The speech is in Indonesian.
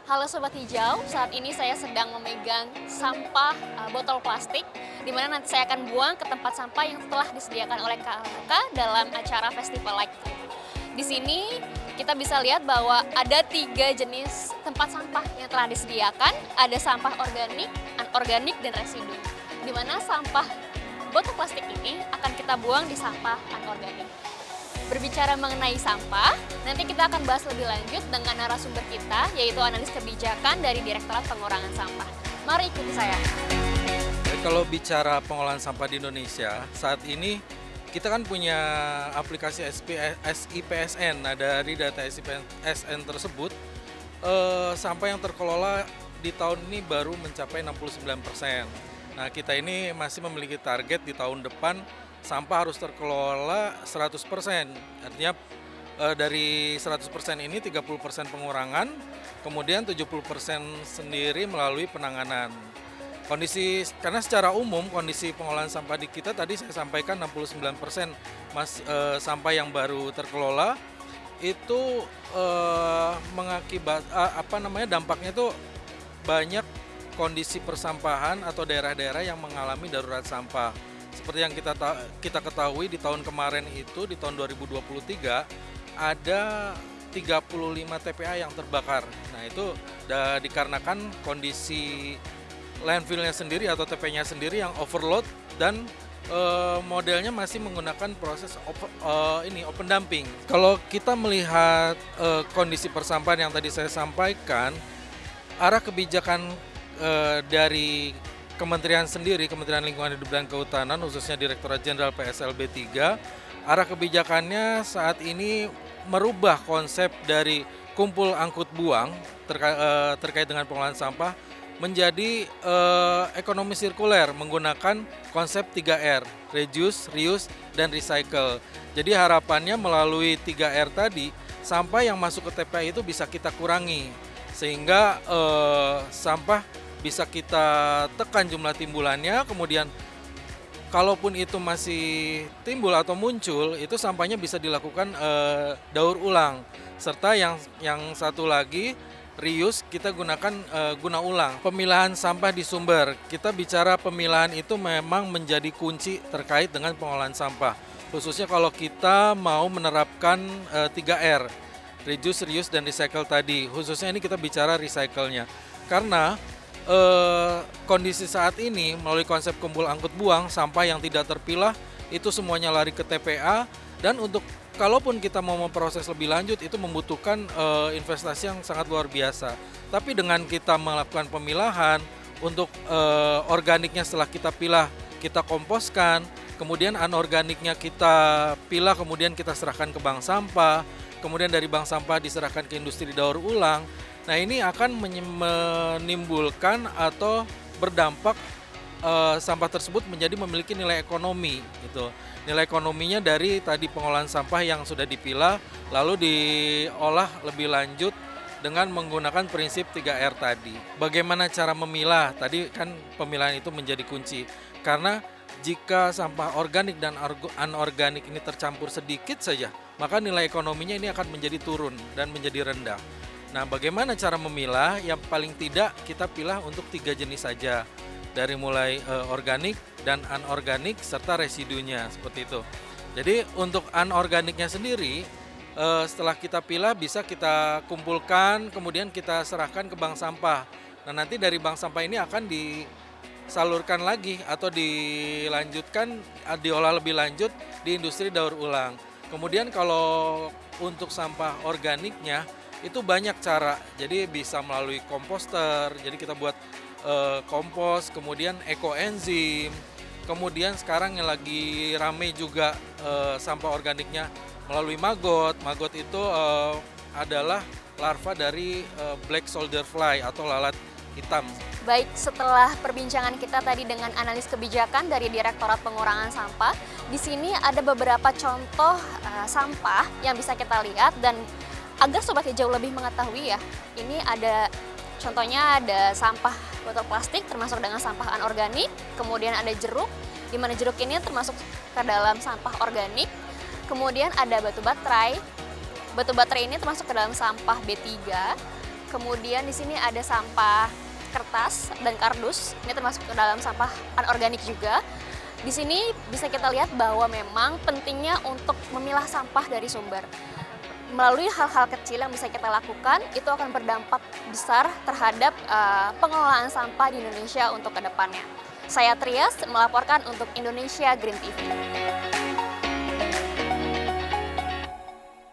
Halo Sobat Hijau, saat ini saya sedang memegang sampah botol plastik di mana nanti saya akan buang ke tempat sampah yang telah disediakan oleh KLHK dalam acara Festival Like. Di sini kita bisa lihat bahwa ada 3 jenis tempat sampah yang telah disediakan, ada sampah organik, anorganik, dan residu. Di mana sampah botol plastik ini akan kita buang di sampah anorganik. Berbicara mengenai sampah, nanti kita akan bahas lebih lanjut dengan narasumber kita, yaitu analis kebijakan dari Direktorat Pengurangan Sampah. Mari ikuti saya. Kalau bicara pengolahan sampah di Indonesia, saat ini kita kan punya aplikasi SIPSN. Nah, dari data SIPSN tersebut, sampah yang terkelola di tahun ini baru mencapai 69%. Nah, kita ini masih memiliki target di tahun depan sampah harus terkelola 100%. Artinya dari 100% ini 30% pengurangan, kemudian 70% sendiri melalui penanganan. Karena secara umum kondisi pengolahan sampah di kita tadi saya sampaikan 69% sampah yang baru terkelola itu dampaknya itu banyak kondisi persampahan atau daerah-daerah yang mengalami darurat sampah. Seperti yang kita ketahui di tahun kemarin itu, di tahun 2023, ada 35 TPA yang terbakar. Nah, itu dikarenakan kondisi landfill-nya sendiri atau TP-nya sendiri yang overload dan modelnya masih menggunakan proses open dumping. Kalau kita melihat kondisi persampahan yang tadi saya sampaikan, arah kebijakan dari Kementerian sendiri, Kementerian Lingkungan Hidup dan Kehutanan, khususnya Direktorat Jenderal PSLB 3, arah kebijakannya saat ini merubah konsep dari kumpul angkut buang terkait dengan pengolahan sampah menjadi ekonomi sirkuler menggunakan konsep 3R, reduce, reuse, dan recycle. Jadi harapannya melalui 3R tadi, sampah yang masuk ke TPA itu bisa kita kurangi, sehingga sampah bisa kita tekan jumlah timbulannya, kemudian kalaupun itu masih timbul atau muncul, itu sampahnya bisa dilakukan daur ulang. Serta yang satu lagi, reuse, kita gunakan guna ulang. Pemilahan sampah di sumber, kita bicara pemilahan itu memang menjadi kunci terkait dengan pengolahan sampah. Khususnya kalau kita mau menerapkan 3R, reduce, reuse, dan recycle tadi. Khususnya ini kita bicara recycle-nya. Karena kondisi saat ini melalui konsep kumpul angkut buang, sampah yang tidak terpilah itu semuanya lari ke TPA, dan untuk kalaupun kita mau memproses lebih lanjut itu membutuhkan investasi yang sangat luar biasa. Tapi dengan kita melakukan pemilahan untuk organiknya setelah kita pilah kita komposkan, kemudian anorganiknya kita pilah kemudian kita serahkan ke bank sampah, kemudian dari bank sampah diserahkan ke industri daur ulang. Nah, ini akan menimbulkan atau berdampak sampah tersebut menjadi memiliki nilai ekonomi gitu. Nilai ekonominya dari tadi pengolahan sampah yang sudah dipilah lalu diolah lebih lanjut dengan menggunakan prinsip 3R tadi. Bagaimana cara memilah? Tadi kan pemilahan itu menjadi kunci. Karena jika sampah organik dan anorganik ini tercampur sedikit saja, maka nilai ekonominya ini akan menjadi turun dan menjadi rendah. Nah, bagaimana cara memilah? Yang paling tidak kita pilah untuk 3 jenis saja, dari mulai organik dan anorganik serta residunya, seperti itu. Jadi untuk anorganiknya sendiri, setelah kita pilah bisa kita kumpulkan, kemudian kita serahkan ke bank sampah. Nah, nanti dari bank sampah ini akan disalurkan lagi atau dilanjutkan, diolah lebih lanjut di industri daur ulang. Kemudian kalau untuk sampah organiknya, itu banyak cara, jadi bisa melalui komposter, jadi kita buat kompos, kemudian ekoenzim, kemudian sekarang yang lagi rame juga sampah organiknya melalui maggot. Maggot itu adalah larva dari black soldier fly atau lalat hitam. Baik, setelah perbincangan kita tadi dengan analis kebijakan dari Direktorat Pengurangan Sampah, di sini ada beberapa contoh sampah yang bisa kita lihat, dan agar Sobat Hijau lebih mengetahui ya, ini contohnya ada sampah botol plastik termasuk dengan sampah anorganik, kemudian ada jeruk, di mana jeruk ini termasuk ke dalam sampah organik, kemudian ada batu baterai ini termasuk ke dalam sampah B3, Kemudian di sini ada sampah kertas dan kardus. Ini termasuk ke dalam sampah anorganik juga. Di sini bisa kita lihat bahwa memang pentingnya untuk memilah sampah dari sumber. Melalui hal-hal kecil yang bisa kita lakukan, itu akan berdampak besar terhadap pengelolaan sampah di Indonesia untuk kedepannya. Saya Trias melaporkan untuk Indonesia Green TV.